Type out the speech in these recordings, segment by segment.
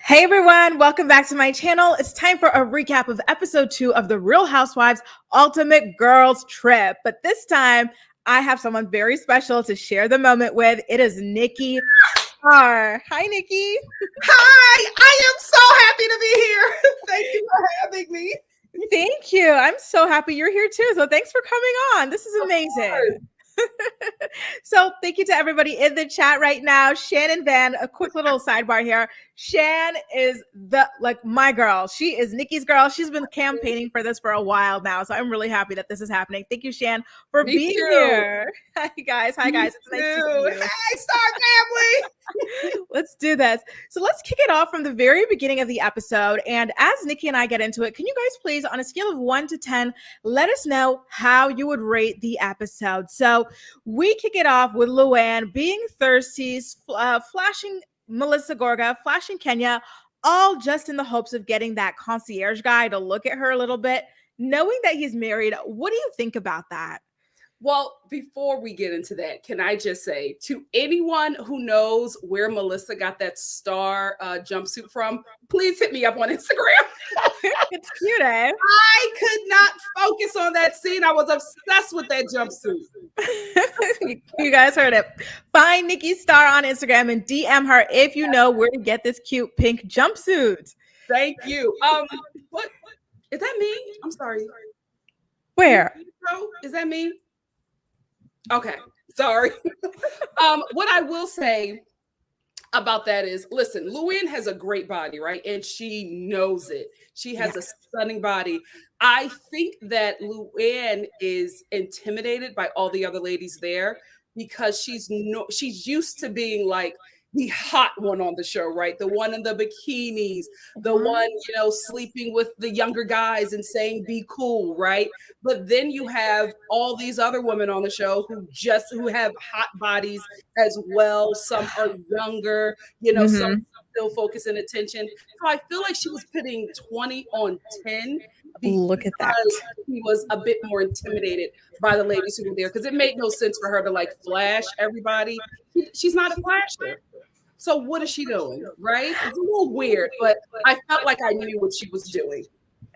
Hey everyone, welcome back to my channel. It's time for a recap of episode 2 of the Real Housewives Ultimate Girls Trip. But this time, I have someone very special to share the moment with. It is Nikki Star. Hi, Nikki. Hi, I am so happy to be here. Thank you for having me. Thank you. I'm so happy you're here too. So thanks for coming on. This is amazing. So thank you to everybody in the chat right now. Shannon Van, a quick little sidebar here. Shan is my girl. She is Nikki's girl. She's been campaigning for this for a while now. So I'm really happy that this is happening. Thank you, Shan, for being here. Hi guys. It's nice to see you. Hey, Star family. Let's do this. So let's kick it off from the very beginning of the episode. And as Nikki and I get into it, can you guys please, on a scale of 1 to 10, let us know how you would rate the episode? So we kick it off with Luann being thirsty, flashing Melissa Gorga, flashing Kenya, all just in the hopes of getting that concierge guy to look at her a little bit, knowing that he's married. What do you think about that? Well, before we get into that, can I just say to anyone who knows where Melissa got that star jumpsuit from, please hit me up on Instagram. It's cute, eh? I could not focus on that scene. I was obsessed with that jumpsuit. You guys heard it. Find Nikki Star on Instagram and DM her if you know where to get this cute pink jumpsuit. Thank you. What is that me? I'm sorry. Where? Is that me? Okay, sorry. What I will say about that is, listen, Luann has a great body, right? And she knows it. She has a stunning body. I think that Luann is intimidated by all the other ladies there because she's used to being like the hot one on the show, right? The one in the bikinis, the one, sleeping with the younger guys and saying, be cool, right? But then you have all these other women on the show who have hot bodies as well. Some are younger, some still focusing attention. So I feel like she was putting 20 on 10. Look at that. She was a bit more intimidated by the ladies who were there because it made no sense for her to like flash everybody. She's not a flasher. So what is she doing, right? It's a little weird, but I felt like I knew what she was doing.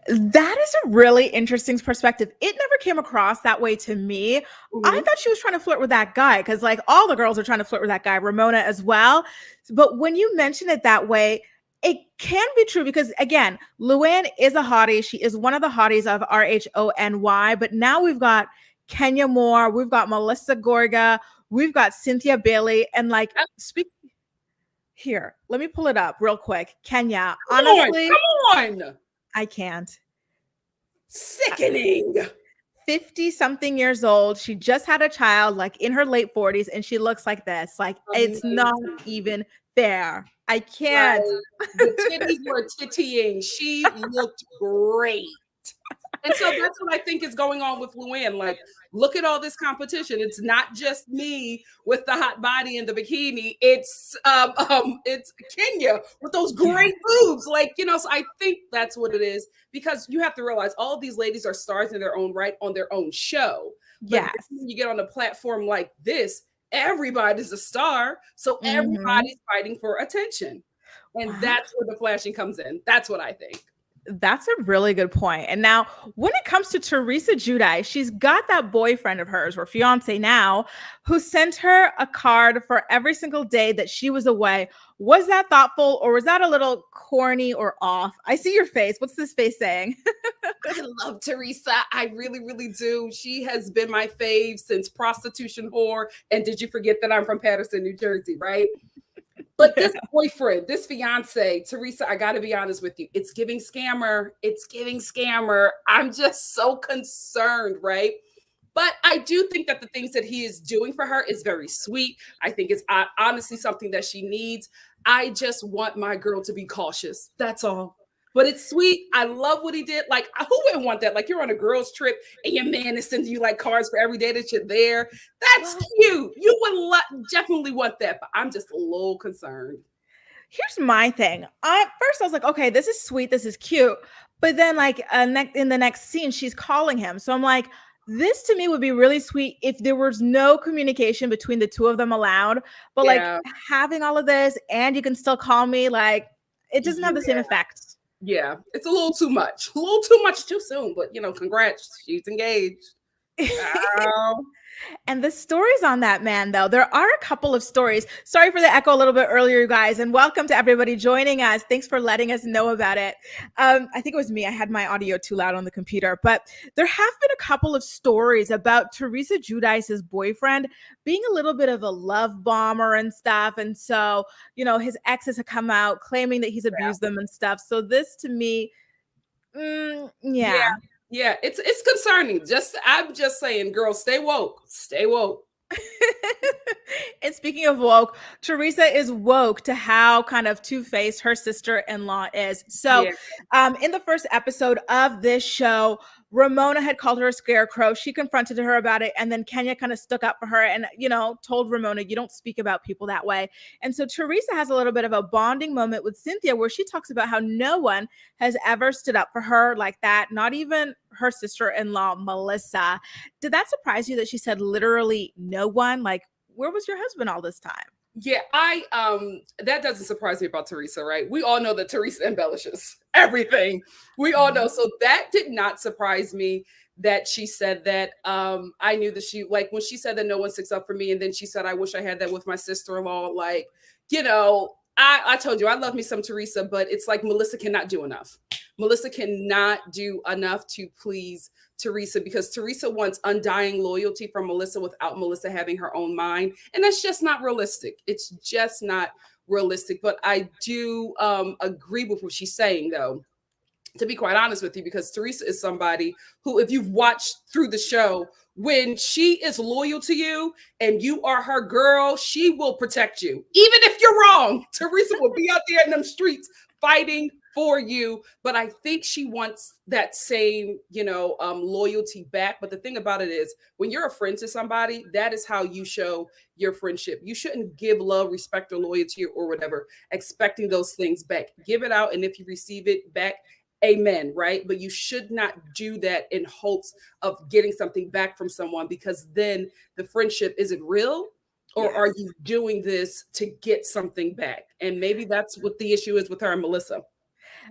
That is a really interesting perspective. It never came across that way to me. I thought she was trying to flirt with that guy because like all the girls are trying to flirt with that guy, Ramona as well. But when you mention it that way, it can be true because, again, Luann is a hottie. She is one of the hotties of RHONY. But now we've got Kenya Moore. We've got Melissa Gorga. We've got Cynthia Bailey. And like, here, let me pull it up real quick. Kenya, honestly, come on. I can't. Sickening. 50-something years old. She just had a child, like in her late 40s, and she looks like this. Like, it's not even fair. I can't. Right. The titties were tittying. She looked great. And so that's what I think is going on with Luann. Like, look at all this competition. It's not just me with the hot body and the bikini. It's Kenya with those great boobs. Like, so I think that's what it is because you have to realize all of these ladies are stars in their own right on their own show. But when you get on a platform like this, everybody's a star. So everybody's fighting for attention. And that's where the flashing comes in. That's what I think. That's a really good point. And now when it comes to Teresa Giudice, she's got that boyfriend of hers, or fiance now, who sent her a card for every single day that she was away. Was that thoughtful or was that a little corny or off? I see your face. What's this face saying? I love Teresa. I really, really do. She has been my fave since Prostitution Whore. And did you forget that I'm from Paterson, New Jersey, right? But this boyfriend, this fiance, Teresa, I got to be honest with you. It's giving scammer. It's giving scammer. I'm just so concerned, right? But I do think that the things that he is doing for her is very sweet. I think it's honestly something that she needs. I just want my girl to be cautious. That's all. But it's sweet. I love what he did. Like, who wouldn't want that? Like, you're on a girls' trip and your man is sending you like cards for every day that you're there. That's cute. You would definitely want that. But I'm just a little concerned. Here's my thing. First, I was like, okay, this is sweet. This is cute. But then, like, in the next scene, she's calling him. So I'm like, this to me would be really sweet if there was no communication between the two of them allowed. But like having all of this and you can still call me, like, it doesn't have the same effect. Yeah, it's a little too much too soon, but congrats, she's engaged. And the stories on that man, though, there are a couple of stories. Sorry for the echo a little bit earlier, you guys, and welcome to everybody joining us. Thanks for letting us know about it. I think it was me. I had my audio too loud on the computer, but there have been a couple of stories about Teresa Giudice's boyfriend being a little bit of a love bomber and stuff. And so, his exes have come out claiming that he's abused them and stuff. So this to me, Yeah, it's concerning. I'm just saying, girls, stay woke. Stay woke. And speaking of woke, Teresa is woke to how kind of two-faced her sister-in-law is. So in the first episode of this show, Ramona had called her a scarecrow. She confronted her about it. And then Kenya kind of stuck up for her and, told Ramona, you don't speak about people that way. And so Teresa has a little bit of a bonding moment with Cynthia where she talks about how no one has ever stood up for her like that. Not even her sister-in-law, Melissa. Did that surprise you that she said literally no one? Like, where was your husband all this time? Yeah, that doesn't surprise me about Teresa, right? We all know that Teresa embellishes everything. We all know. So that did not surprise me that she said that. I knew that she, like, when she said that no one sticks up for me, and then she said, I wish I had that with my sister-in-law. Like, I told you I love me some Teresa, but it's like Melissa cannot do enough. Melissa cannot do enough to please Teresa, because Teresa wants undying loyalty from Melissa without Melissa having her own mind. And that's just not realistic. It's just not realistic. But I do agree with what she's saying, though, to be quite honest with you, because Teresa is somebody who, if you've watched through the show, when she is loyal to you and you are her girl, she will protect you. Even if you're wrong, Teresa will be out there in them streets fighting for you. But I think she wants that same, loyalty back. But the thing about it is, when you're a friend to somebody, that is how you show your friendship. You shouldn't give love, respect, or loyalty or whatever, expecting those things back. Give it out. And if you receive it back, amen, right? But you should not do that in hopes of getting something back from someone, because then the friendship isn't real. Or are you doing this to get something back? And maybe that's what the issue is with her and Melissa.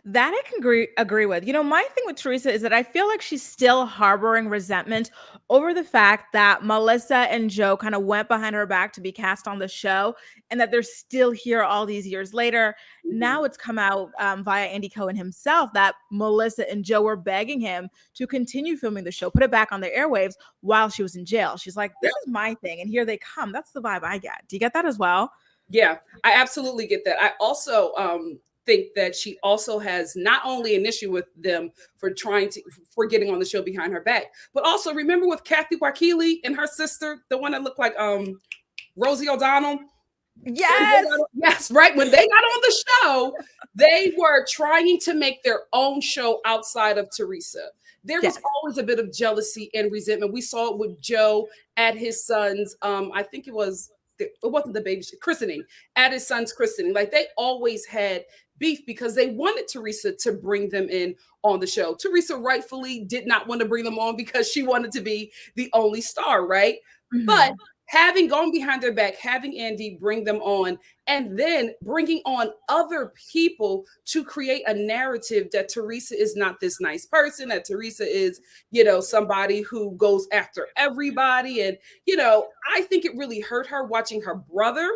That I can agree with. My thing with Teresa is that I feel like she's still harboring resentment over the fact that Melissa and Joe kind of went behind her back to be cast on the show, and that they're still here all these years later. Mm-hmm. Now it's come out via Andy Cohen himself that Melissa and Joe were begging him to continue filming the show, put it back on the airwaves while she was in jail. She's like, this is my thing, and here they come. That's the vibe I get. Do you get that as well? Yeah, I absolutely get that. I also think that she also has not only an issue with them for getting on the show behind her back, but also remember with Kathy Wakili and her sister, the one that looked like Rosie O'Donnell. Yes, right. When they got on the show, they were trying to make their own show outside of Teresa. There was always a bit of jealousy and resentment. We saw it with Joe at his son's, I think it wasn't the baby christening, at his son's christening. Like, they always had beef because they wanted Teresa to bring them in on the show. Teresa rightfully did not want to bring them on because she wanted to be the only star, right? Mm-hmm. But having gone behind their back, having Andy bring them on, and then bringing on other people to create a narrative that Teresa is not this nice person, that Teresa is, somebody who goes after everybody. And, I think it really hurt her watching her brother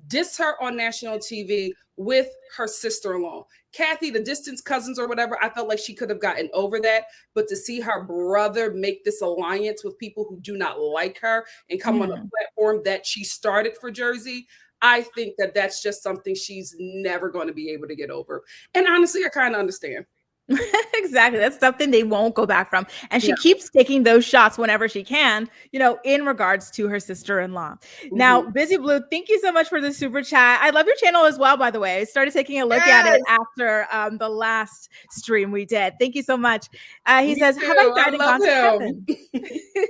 diss her on national TV with her sister-in-law. Kathy, the distant cousins or whatever, I felt like she could have gotten over that. But to see her brother make this alliance with people who do not like her and come on a platform that she started for Jersey, I think that that's just something she's never going to be able to get over. And honestly, I kind of understand. Exactly. That's something they won't go back from. And she keeps taking those shots whenever she can, in regards to her sister-in-law. Mm-hmm. Now, Busy Blue, thank you so much for the super chat. I love your channel as well, by the way. I started taking a look at it after the last stream we did. Thank you so much. He says, have I died and gone to heaven?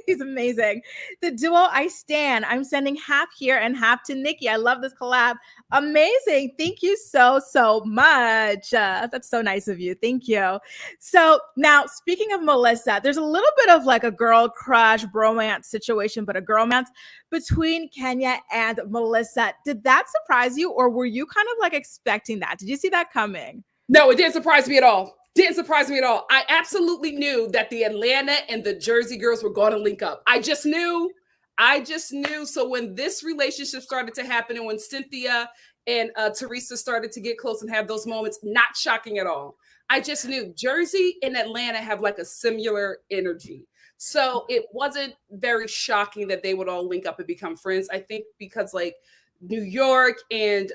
He's amazing. The duo I stand. I'm sending half here and half to Nikki. I love this collab. Amazing. Thank you so much. That's so nice of you. Thank you. true. So now, speaking of Melissa, there's a little bit of like a girl crush bromance situation, but a girlmance between Kenya and Melissa. Did that surprise you, or were you kind of like expecting that? Did you see that coming? No, it didn't surprise me at all. Didn't surprise me at all. I absolutely knew that the Atlanta and the Jersey girls were going to link up. I just knew. So when this relationship started to happen and when Cynthia and Teresa started to get close and have those moments, not shocking at all. I just knew Jersey and Atlanta have like a similar energy. So it wasn't very shocking that they would all link up and become friends. I think because like New York and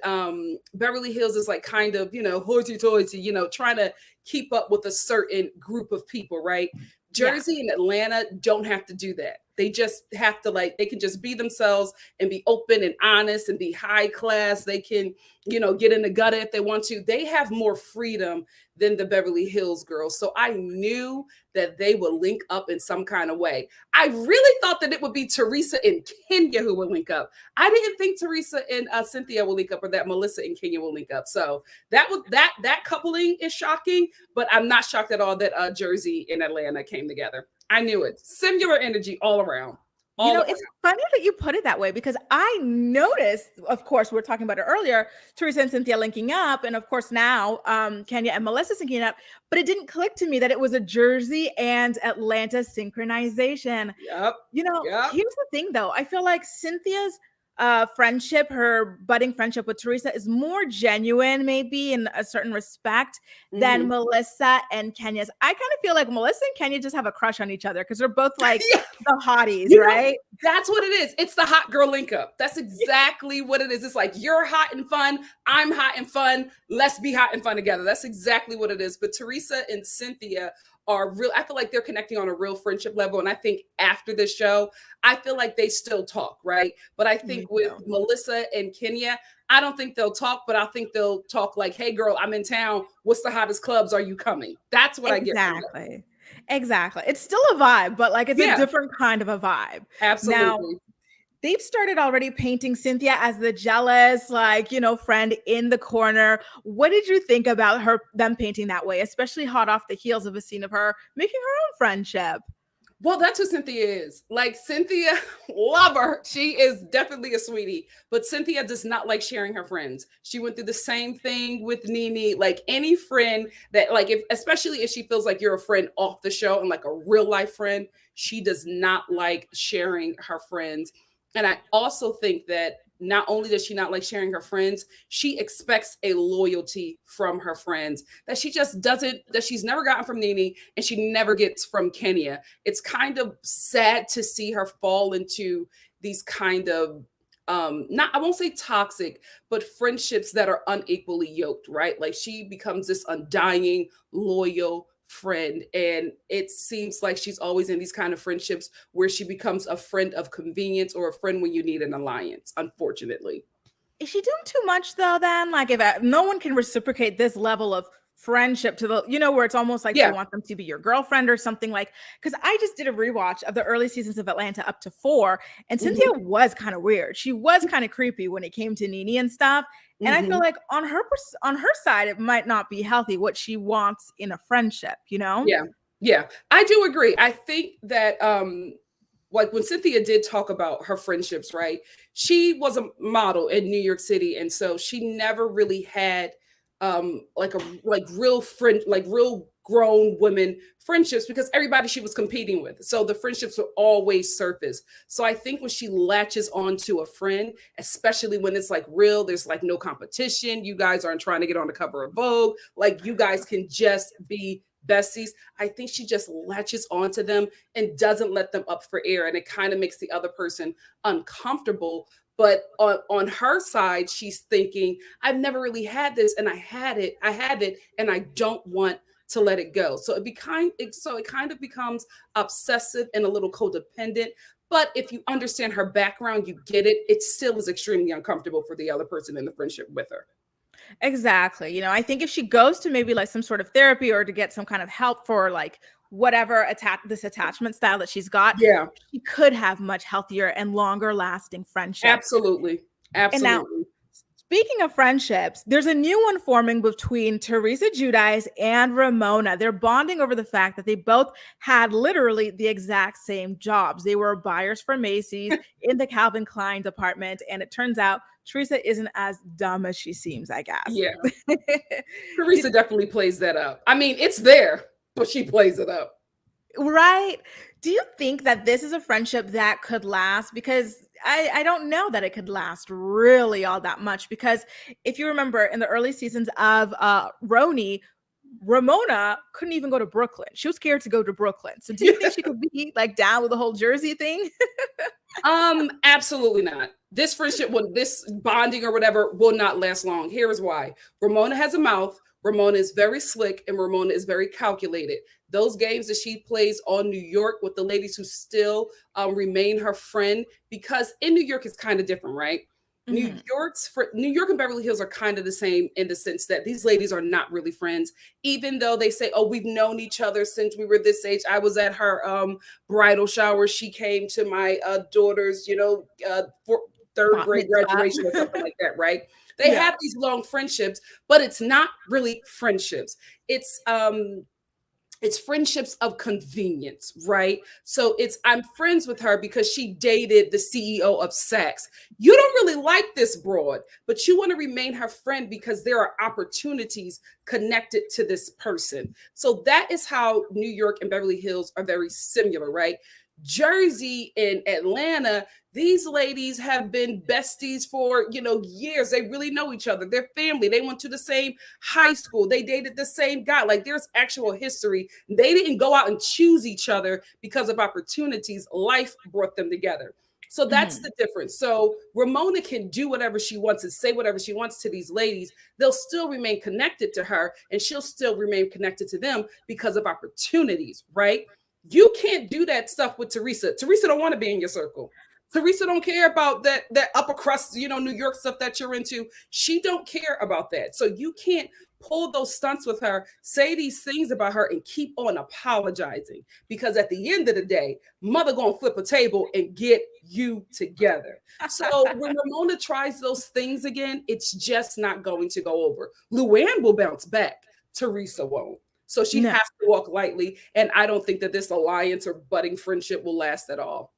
Beverly Hills is like kind of, hoity-toity, trying to keep up with a certain group of people, right? Jersey and Atlanta don't have to do that. They just have to they can just be themselves and be open and honest and be high class. They can, get in the gutter if they want to. They have more freedom than the Beverly Hills girls. So I knew that they would link up in some kind of way. I really thought that it would be Teresa and Kenya who would link up. I didn't think Teresa and Cynthia will link up or that Melissa and Kenya will link up. So that coupling is shocking, but I'm not shocked at all that Jersey and Atlanta came together. I knew it. Similar energy all around. It's funny that you put it that way because I noticed, of course, we were talking about it earlier, Teresa and Cynthia linking up. And of course, now Kenya and Melissa syncing up. But it didn't click to me that it was a Jersey and Atlanta synchronization. Yep. Here's the thing, though. I feel like Cynthia's friendship, her budding friendship with Teresa is more genuine, maybe in a certain respect than Melissa and Kenya's. I kind of feel like Melissa and Kenya just have a crush on each other because they're both like the hotties, right? That's what it is. It's the hot girl link up. That's exactly what it is. It's like you're hot and fun. I'm hot and fun. Let's be hot and fun together. That's exactly what it is. But Teresa and Cynthia are real. I feel like they're connecting on a real friendship level. And I think after the show, I feel like they still talk, right? But I think with Melissa and Kenya, I don't think they'll talk, but I think they'll talk like, hey girl, I'm in town. What's the hottest clubs? Are you coming? That's what I get. Exactly. It's still a vibe, but like it's a different kind of a vibe. Absolutely. Now, they've started already painting Cynthia as the jealous, friend in the corner. What did you think about them painting that way, especially hot off the heels of a scene of her making her own friendship? Well, that's who Cynthia is. Like Cynthia, love her. She is definitely a sweetie, but Cynthia does not like sharing her friends. She went through the same thing with Nene. Like any friend that especially if she feels like you're a friend off the show and like a real life friend, she does not like sharing her friends. And I also think that not only does she not like sharing her friends, she expects a loyalty from her friends that she just doesn't, that she's never gotten from Nene and she never gets from Kenya. It's kind of sad to see her fall into these kind of, I won't say toxic, but friendships that are unequally yoked, right? Like she becomes this undying, loyal friend, and it seems like she's always in these kind of friendships where she becomes a friend of convenience or a friend when you need an alliance, unfortunately. Is she doing too much though then? Like if no one can reciprocate this level of friendship to the, where it's almost like you want them to be your girlfriend or something, like, because I just did a rewatch of the early seasons of Atlanta up to 4, and Cynthia was kind of weird. She was kind of creepy when it came to Nene and stuff. And I feel like on her side, it might not be healthy what she wants in a friendship, Yeah, I do agree. I think that like when Cynthia did talk about her friendships, right? She was a model in New York City, and so she never really had real friend, like real grown women friendships, because everybody she was competing with. So the friendships were always surface. So I think when she latches onto a friend, especially when it's like real, there's like no competition. You guys aren't trying to get on the cover of Vogue. Like you guys can just be besties. I think she just latches onto them and doesn't let them up for air. And it kind of makes the other person uncomfortable. But on her side, she's thinking, I've never really had this, and I have it, and I don't want to let it go. So it kind of becomes obsessive and a little codependent. But if you understand her background, you get it. It still is extremely uncomfortable for the other person in the friendship with her. Exactly. I think if she goes to maybe like some sort of therapy or to get some kind of help for like whatever this attachment style that she's got, she could have much healthier and longer lasting friendships. Absolutely. And now, Speaking of friendships, there's a new one forming between Teresa Giudice and Ramona. They're bonding over the fact that they both had literally the exact same jobs. They were buyers for Macy's in the Calvin Klein department. And it turns out Teresa isn't as dumb as she seems, I guess. Yeah. Teresa definitely plays that up. I mean, it's there, but she plays it up. Right. Do you think that this is a friendship that could last? Because I don't know that it could last really all that much. Because if you remember in the early seasons of Roni, Ramona couldn't even go to Brooklyn. She was scared to go to Brooklyn. So do you think she could be like down with the whole Jersey thing? Absolutely not. This friendship, this bonding or whatever will not last long. Here is why. Ramona has a mouth. Ramona is very slick and Ramona is very calculated. Those games that she plays on New York with the ladies who still remain her friend, because in New York it's kind of different, right? Mm-hmm. New York and Beverly Hills are kind of the same in the sense that these ladies are not really friends, even though they say, oh, we've known each other since we were this age. I was at her bridal shower. She came to my daughter's, third grade graduation or something like that, right? They have these long friendships, but it's not really friendships. It's friendships of convenience, right? So I'm friends with her because she dated the CEO of Saks. You don't really like this broad, but you want to remain her friend because there are opportunities connected to this person. So that is how New York and Beverly Hills are very similar, right? Jersey and Atlanta, these ladies have been besties for, years. They really know each other. They're family. They went to the same high school. They dated the same guy. Like, there's actual history. They didn't go out and choose each other because of opportunities. Life brought them together. So that's the difference. So Ramona can do whatever she wants and say whatever she wants to these ladies. They'll still remain connected to her and she'll still remain connected to them because of opportunities, right? You can't do that stuff with Teresa. Teresa don't want to be in your circle. Teresa don't care about that upper crust, New York stuff that you're into. She don't care about that. So you can't pull those stunts with her, say these things about her, and keep on apologizing. Because at the end of the day, mother gonna flip a table and get you together. So when Ramona tries those things again, it's just not going to go over. Luann will bounce back. Teresa won't. So she has to walk lightly. And I don't think that this alliance or budding friendship will last at all.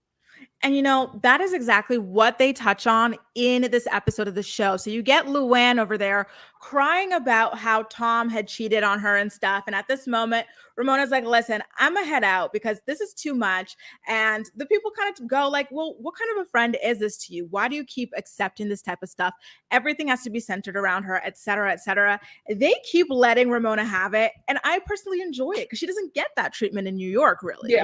And that is exactly what they touch on in this episode of the show. So you get Luann over there crying about how Tom had cheated on her and stuff. And at this moment, Ramona's like, listen, I'm gonna head out because this is too much. And the people kind of go like, well, what kind of a friend is this to you? Why do you keep accepting this type of stuff? Everything has to be centered around her, et cetera, et cetera. They keep letting Ramona have it. And I personally enjoy it because she doesn't get that treatment in New York, really,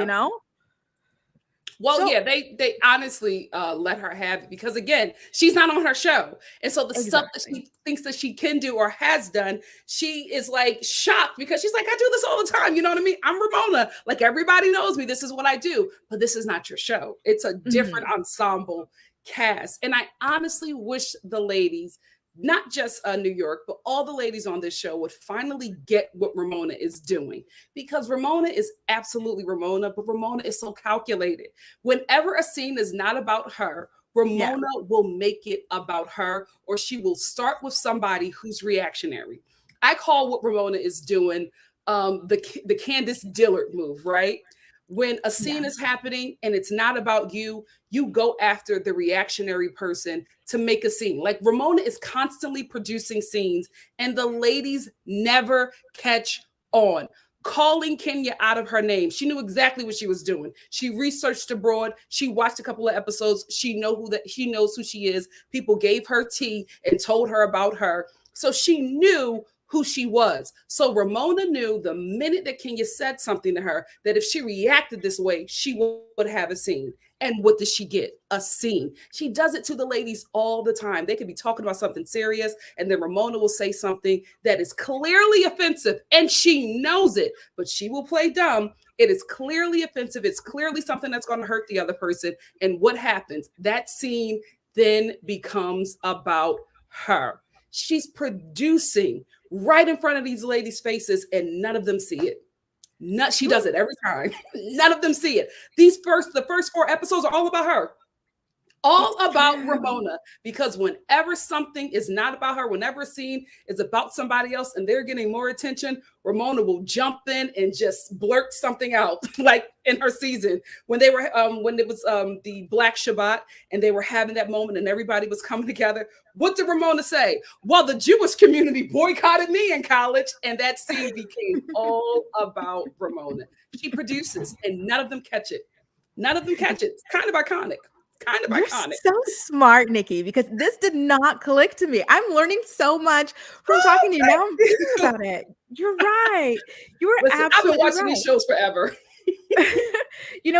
Well, so, they honestly let her have it because, again, she's not on her show. And so the stuff that she thinks that she can do or has done, she is like shocked because she's like, I do this all the time. You know what I mean? I'm Ramona. Like, everybody knows me. This is what I do. But this is not your show. It's a different ensemble cast. And I honestly wish the ladies, not just New York, but all the ladies on this show would finally get what Ramona is doing, because Ramona is absolutely Ramona, but Ramona is so calculated. Whenever a scene is not about her, Ramona will make it about her, or she will start with somebody who's reactionary. I call what Ramona is doing the Candace Dillard move, right? When a scene is happening and it's not about you, you go after the reactionary person to make a scene. Like, Ramona is constantly producing scenes and the ladies never catch on. Calling Kenya out of her name. She knew exactly what she was doing. She researched abroad. She watched a couple of episodes. She knows who she is. People gave her tea and told her about her. So she knew who she was. So Ramona knew the minute that Kenya said something to her, that if she reacted this way, she would have a scene. And what does she get? A scene. She does it to the ladies all the time. They could be talking about something serious, and then Ramona will say something that is clearly offensive, and she knows it, but she will play dumb. It is clearly offensive. It's clearly something that's going to hurt the other person. And what happens? That scene then becomes about her. She's producing right in front of these ladies' faces, and none of them see it. She does it every time. None of them see it. The first 4 episodes are all about her. All It's about true. Ramona, because whenever something is not about her, whenever a scene is about somebody else and they're getting more attention, Ramona will jump in and just blurt something out. Like in her season when they were when it was the Black Shabbat and they were having that moment and everybody was coming together. What did Ramona say? Well, the Jewish community boycotted me in college, and that scene became all about Ramona. She produces, and none of them catch it. None of them catch it. It's kind of iconic. Kind of You're iconic. so smart, Nikki, because this did not click to me. I'm learning so much from talking to you. Now I'm thinking about it. You're right. You were Listen, I've been absolutely watching these right. shows forever.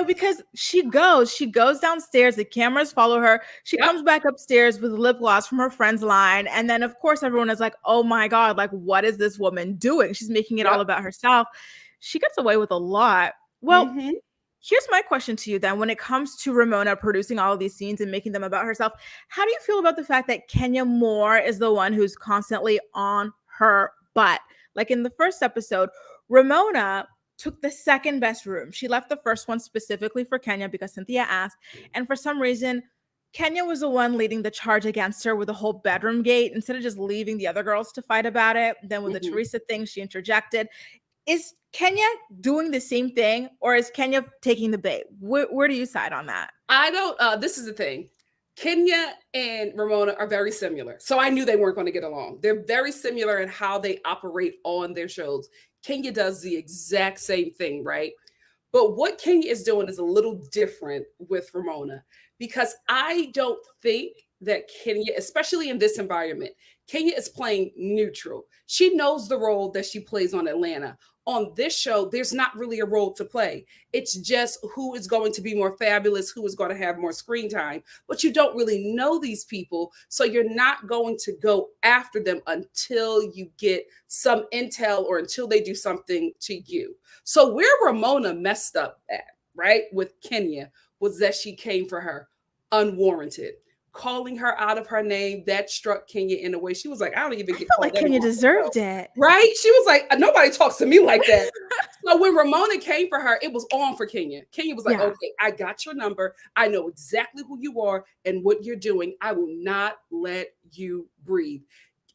Because she goes downstairs, the cameras follow her. She Yep. comes back upstairs with lip gloss from her friend's line. And then, of course, everyone is like, oh my God, like, what is this woman doing? She's making it all Yep. about herself. She gets away with a lot. Well, Mm-hmm. here's my question to you then. When it comes to Ramona producing all of these scenes and making them about herself, how do you feel about the fact that Kenya Moore is the one who's constantly on her butt? Like in the first episode, Ramona took the second best room. She left the first one specifically for Kenya because Cynthia asked. And for some reason, Kenya was the one leading the charge against her with the whole bedroom gate instead of just leaving the other girls to fight about it. Then with the Mm-hmm. Teresa thing, she interjected. Is Kenya doing the same thing, or is Kenya taking the bait? Where do you side on that? I don't. This is the thing. Kenya and Ramona are very similar, so I knew they weren't going to get along. They're very similar in how they operate on their shows. Kenya does the exact same thing, right? But what Kenya is doing is a little different with Ramona, because I don't think that Kenya, especially in this environment, Kenya is playing neutral. She knows the role that she plays on Atlanta. On this show, there's not really a role to play. It's just who is going to be more fabulous, who is going to have more screen time. But you don't really know these people. So you're not going to go after them until you get some intel or until they do something to you. So where Ramona messed up at, right, with Kenya, was that she came for her unwarranted. Calling her out of her name, that struck Kenya in a way. She was like, I don't even I get felt called like that Kenya on the show. deserved it. Right? She was like, nobody talks to me like that. So when Ramona came for her, it was on for Kenya. Kenya was like, Yeah. okay, I got your number. I know exactly who you are and what you're doing. I will not let you breathe.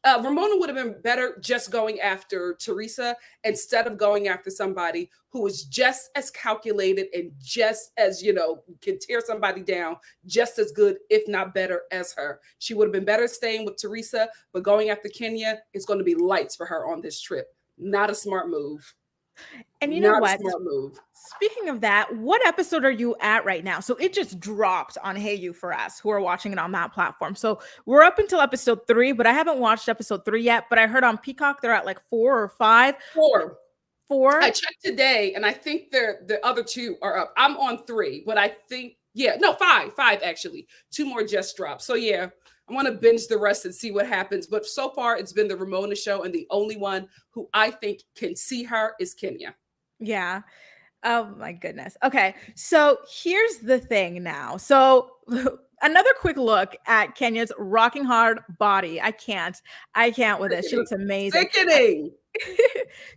Ramona would have been better just going after Teresa instead of going after somebody who is just as calculated and just as, can tear somebody down just as good, if not better, as her. She would have been better staying with Teresa, but going after Kenya is going to be lights for her on this trip. Not a smart move. And you know Not a what? smart move. Speaking of that, what episode are you at right now? So it just dropped on Hey You for us who are watching it on that platform. So we're up until episode 3, but I haven't watched episode 3 yet. But I heard on Peacock they're at like 4 or 5. 4. 4. I checked today, and I think the other 2 are up. I'm on 3, but I think 5 actually. 2 more just dropped. So yeah, I want to binge the rest and see what happens. But so far, it's been the Ramona show, and the only one who I think can see her is Kenya. Yeah. Oh my goodness. Okay. So here's the thing now. So another quick look at Kenya's rocking hard body. I can't with this. She looks amazing. Sickening.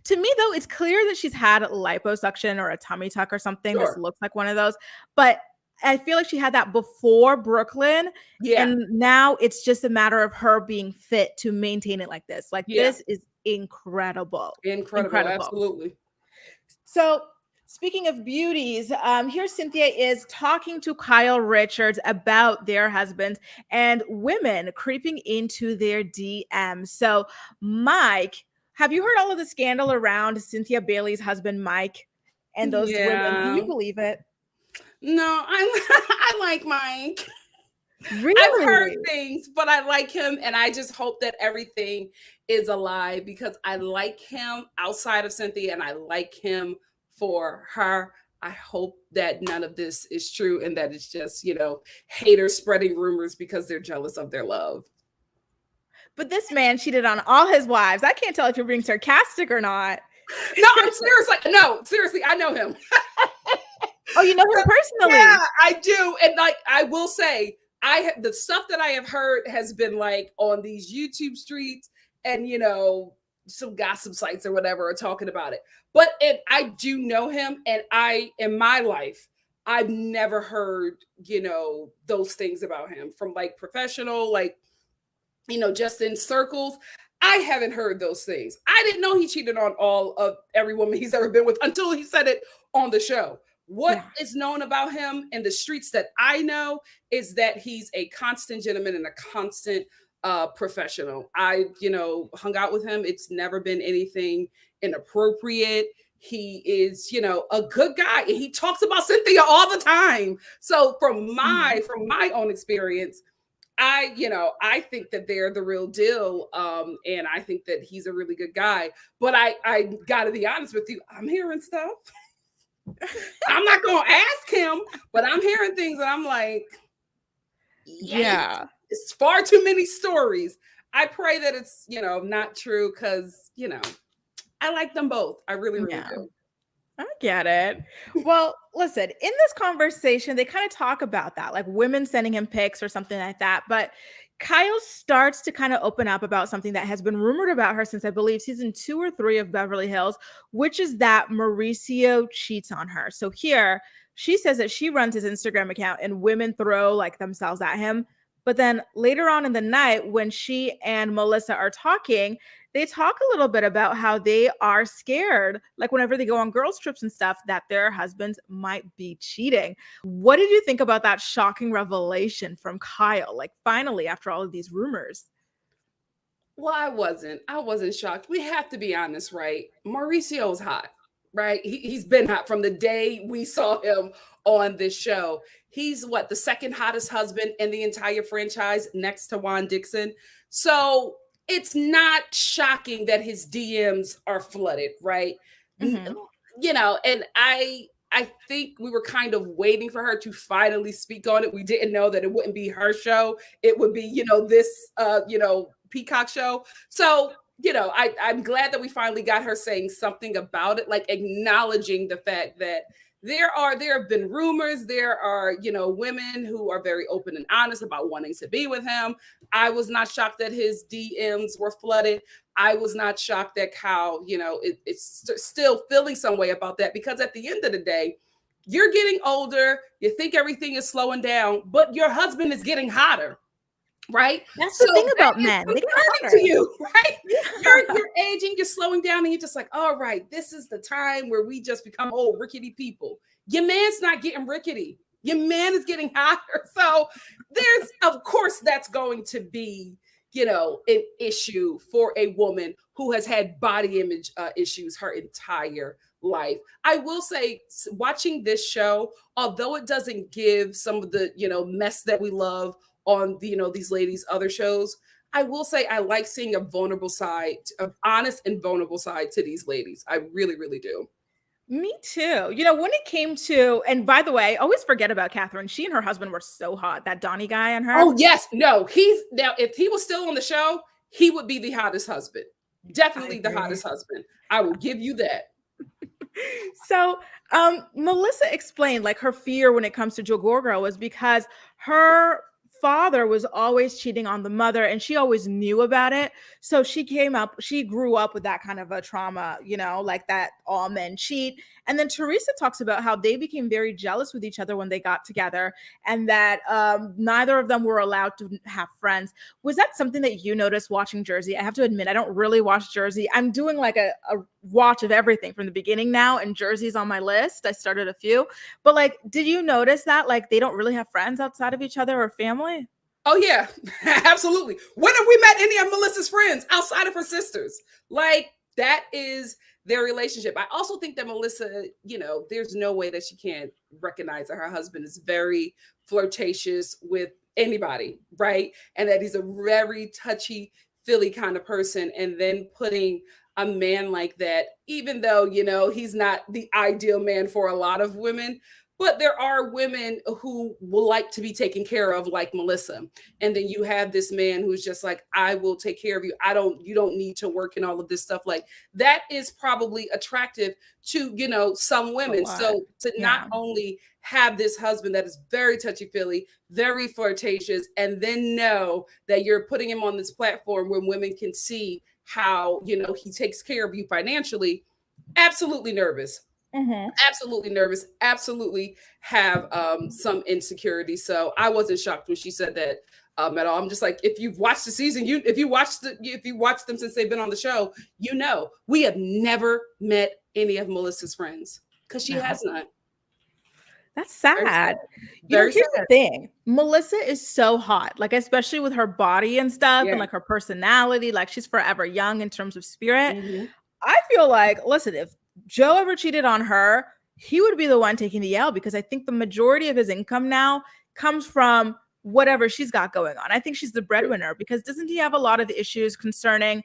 To me, though, it's clear that she's had liposuction or a tummy tuck or something. This Sure. looks like one of those. But I feel like she had that before Brooklyn. Yeah. And now it's just a matter of her being fit to maintain it like this. Like, Yeah. this is incredible. Incredible. Absolutely. So, speaking of beauties, here Cynthia is talking to Kyle Richards about their husbands and women creeping into their DMs. So, Mike, have you heard all of the scandal around Cynthia Bailey's husband, Mike, and those women? Do Yeah. you believe it? No, I like Mike. Really? I've heard things, but I like him, and I just hope that everything is a lie, because I like him outside of Cynthia, and I like him for her. I hope that none of this is true, and that it's just, haters spreading rumors because they're jealous of their love. But this man cheated on all his wives. I can't tell if you're being sarcastic or not. No, I'm seriously. No, seriously, I know him. Oh, you know him personally? Yeah, I do. And I will say, the stuff that I have heard has been like on these YouTube streets and some gossip sites or whatever are talking about it. But I do know him, and in my life, I've never heard, those things about him from like professional, like, just in circles. I haven't heard those things. I didn't know he cheated on all of every woman he's ever been with until he said it on the show. What Yeah. is known about him in the streets that I know is that he's a constant gentleman and a constant professional. I, hung out with him. It's never been anything inappropriate. He is, a good guy. And he talks about Cynthia all the time. So from my own experience, I think that they're the real deal. And I think that he's a really good guy. But I gotta be honest with you, I'm hearing stuff. I'm not gonna ask him, but I'm hearing things and I'm like, Yeah. it's far too many stories. I pray that it's, not true because, I like them both. I really, really Yeah. do. I get it. Well, listen, in this conversation, they kind of talk about that, like women sending him pics or something like that. But Kyle starts to kind of open up about something that has been rumored about her since I believe season 2 or 3 of Beverly Hills, which is that Mauricio cheats on her. So here she says that she runs his Instagram account and women throw like themselves at him. But then later on in the night, when she and Melissa are talking, they talk a little bit about how they are scared, like whenever they go on girls' trips and stuff, that their husbands might be cheating. What did you think about that shocking revelation from Kyle? Like, finally, after all of these rumors. Well, I wasn't shocked. We have to be honest, right? Mauricio's hot, right? He's been hot from the day we saw him on this show. He's what, the second hottest husband in the entire franchise next to Juan Dixon. So it's not shocking that his DMs are flooded, right? N- Mhm. and I think we were kind of waiting for her to finally speak on it. We didn't know that it wouldn't be her show. It would be, this Peacock show. So, I'm glad that we finally got her saying something about it, like acknowledging the fact that there have been rumors, there are, women who are very open and honest about wanting to be with him. I was not shocked that his DMs were flooded. I was not shocked that Kyle, it's still feeling some way about that, because at the end of the day, you're getting older, you think everything is slowing down, but your husband is getting hotter, right? That's So the thing that about is men. They get concerning hotter. to you, right? Yeah. You're aging, you're slowing down, and you're just like, all right, this is the time where we just become old, rickety people. Your man's not getting rickety. Your man is getting hotter. So there's, of course, that's going to be, an issue for a woman who has had body image issues her entire life. I will say, watching this show, although it doesn't give some of the, mess that we love on the, these ladies' other shows, I will say I like seeing a vulnerable side, an honest and vulnerable side to these ladies. I really, really do. Me too. When it came to, and by the way, I always forget about Catherine. She and her husband were so hot. That Donnie guy on her. Oh yes, no, he's now. If he was still on the show, he would be the hottest husband. I Definitely the agree. hottest husband. I will give you that. So, Melissa explained like her fear when it comes to Joe Gorgo was because her father was always cheating on the mother and she always knew about it. So she grew up with that kind of a trauma, like that all men cheat. And then Teresa talks about how they became very jealous with each other when they got together and that neither of them were allowed to have friends. Was that something that you noticed watching Jersey? I have to admit, I don't really watch Jersey. I'm doing like a watch of everything from the beginning now, and Jersey's on my list. I started a few, but like, did you notice that like they don't really have friends outside of each other or family? Oh yeah, absolutely. When have we met any of Melissa's friends outside of her sisters? Like that is their relationship. I also think that Melissa, there's no way that she can't recognize that her husband is very flirtatious with anybody, right? And that he's a very touchy feely kind of person. And then putting a man like that, even though, he's not the ideal man for a lot of women, but there are women who will like to be taken care of, like Melissa. And then you have this man who's just like, I will take care of you. You don't need to work and all of this stuff. Like that is probably attractive to, some A women. lot. So to not Yeah. only have this husband that is very touchy-feely, very flirtatious, and then know that you're putting him on this platform where women can see how, he takes care of you financially, absolutely nervous. Absolutely nervous, absolutely have some insecurity. So I wasn't shocked when she said that at all. I'm just like, if you've watched the season, if you watched them since they've been on the show, you know we have never met any of Melissa's friends because she No. has not. That's Very sad. sad. Very Here's the sad. thing. Melissa is so hot, like, especially with her body and stuff and Yeah. like her personality. Like, she's forever young in terms of spirit. Mhm. I feel like, listen, if Joe ever cheated on her, he would be the one taking the L because I think the majority of his income now comes from whatever she's got going on. I think she's the breadwinner because doesn't he have a lot of issues concerning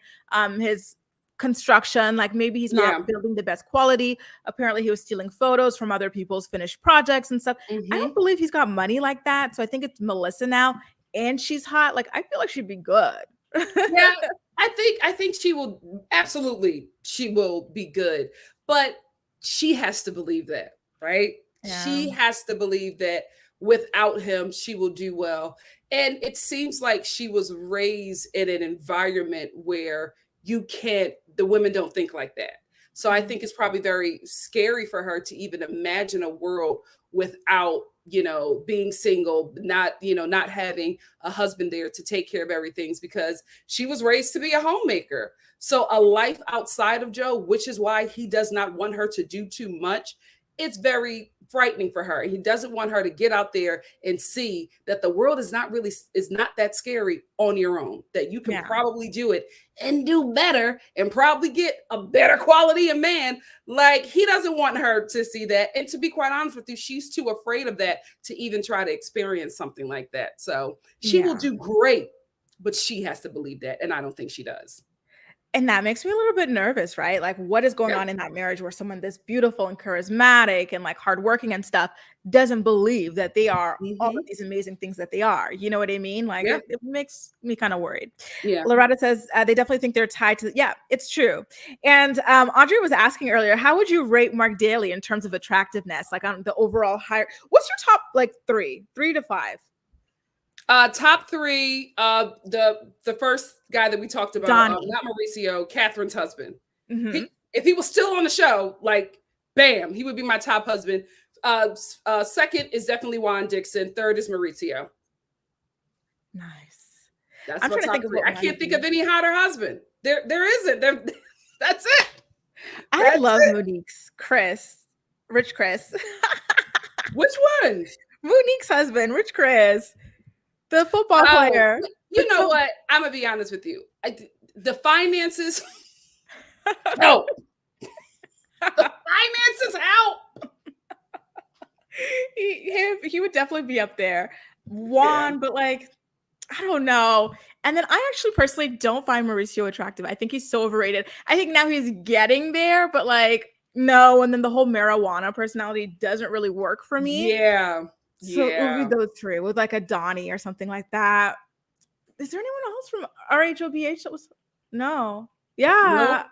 his construction? Like maybe he's Yeah. not building the best quality. Apparently he was stealing photos from other people's finished projects and stuff. I don't Mhm. believe he's got money like that. So I think it's Melissa now and she's hot. Like I feel like she'd be good. Yeah, I think she will absolutely she will be good, but she has to believe that, right? Yeah. She has to believe that without him she will do well. And it seems like she was raised in an environment where you can't the women don't think like that. So I think it's probably very scary for her to even imagine a world without, being single, not having a husband there to take care of everything because she was raised to be a homemaker. So a life outside of Joe, which is why he does not want her to do too much, it's very frightening for her. He doesn't want her to get out there and see that the world is not that scary on your own, that you can probably do it and do better and probably get a better quality of man. Like he doesn't want her to see that. And to be quite honest with you, she's too afraid of that to even try to experience something like that. So she will do great, but she has to believe that. And I don't think she does. And that makes me a little bit nervous, right? Like, what is going on in that marriage where someone this beautiful and charismatic and like hardworking and stuff doesn't believe that they are all of these amazing things that they are? You know what I mean? Like, it makes me kind of worried. Yeah. Loretta says they definitely think they're tied to. Yeah, it's true. And Audrey was asking earlier, how would you rate Mark Daly in terms of attractiveness, like on the overall higher? What's your top like three to five? Top three, the first guy that we talked about, not Mauricio, Catherine's husband. If he was still on the show, like, bam, he would be my top husband. Second is definitely Juan Dixon. Third is Mauricio. Nice. That's I'm trying to think of. I can't think of any hotter husband. There isn't. That's it. I love Monique's Rich Chris. Which one? Monique's husband, Rich Chris. The football player. You know what? I'm going to be honest with you. The finances. No. The finances out. He would definitely be up there. Juan, but like, I don't know. And then I actually personally don't find Mauricio attractive. I think he's so overrated. I think now he's getting there, but like, no. And then the whole marijuana personality doesn't really work for me. Yeah. So it would be those three with like a Donnie or something like that. Is there anyone else from RHUGT that was? No. Yeah. Nope.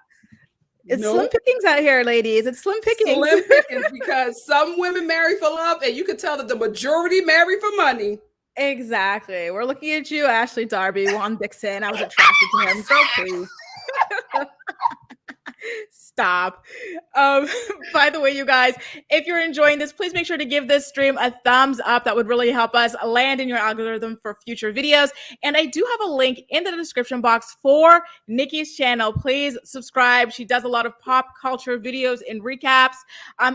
It's slim pickings out here, ladies. It's slim pickings. Slim pickings because some women marry for love and you can tell that the majority marry for money. Exactly. We're looking at you, Ashley Darby, Juan Dixon. I was attracted to him. So please. Stop. By the way, you guys, if you're enjoying this, please make sure to give this stream a thumbs up. That would really help us land in your algorithm for future videos. And I do have a link in the description box for Nikki's channel. Please subscribe. She does a lot of pop culture videos and recaps.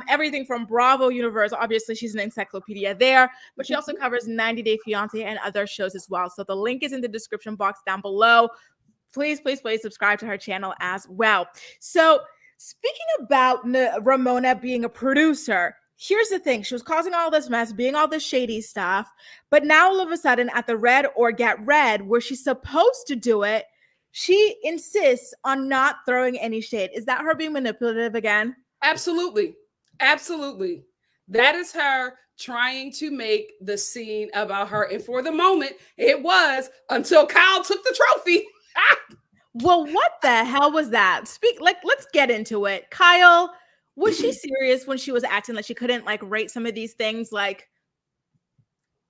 Everything from Bravo Universe. Obviously, she's an encyclopedia there, but she also covers 90 Day Fiancé and other shows as well. So the link is in the description box down below. Please subscribe to her channel as well. So speaking about Ramona being a producer, here's the thing. She was causing all this mess, being all this shady stuff. But now all of a sudden at the Red or Get Red, where she's supposed to do it, she insists on not throwing any shade. Is that her being manipulative again? Absolutely. Absolutely. That is her trying to make the scene about her. And for the moment, it was until Kyle took the trophy. Well, what the hell was that? Let's get into it. Kyle, was she serious when she was acting like she couldn't like rate some of these things? Like,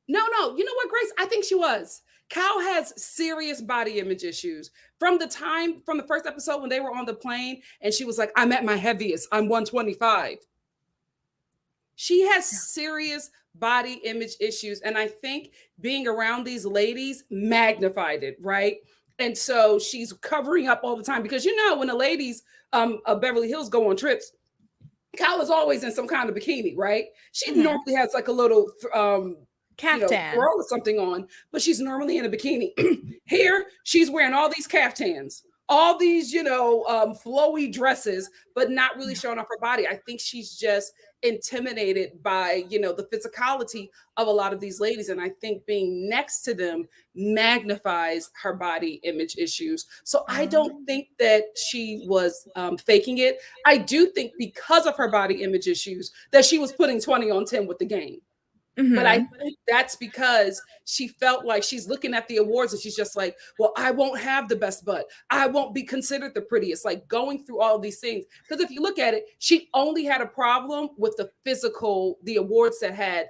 no. You know what, Grace? I think she was. Kyle has serious body image issues from the first episode when they were on the plane and she was like, I'm at my heaviest. I'm 125. She has serious body image issues. And I think being around these ladies magnified it, right? And so she's covering up all the time because, you know, when the ladies of Beverly Hills go on trips, Kyle is always in some kind of bikini, right? She normally has like a little caftan, throw or something on, but she's normally in a bikini. Here, she's wearing all these caftans, all these, flowy dresses, but not really showing off her body. I think she's just intimidated by, the physicality of a lot of these ladies. And I think being next to them magnifies her body image issues. So I don't think that she was faking it. I do think because of her body image issues that she was putting 20 on 10 with the game. But I think that's because she felt like she's looking at the awards and she's just like, well, I won't have the best butt. I won't be considered the prettiest, like going through all of these things. Because if you look at it, she only had a problem with the awards that had,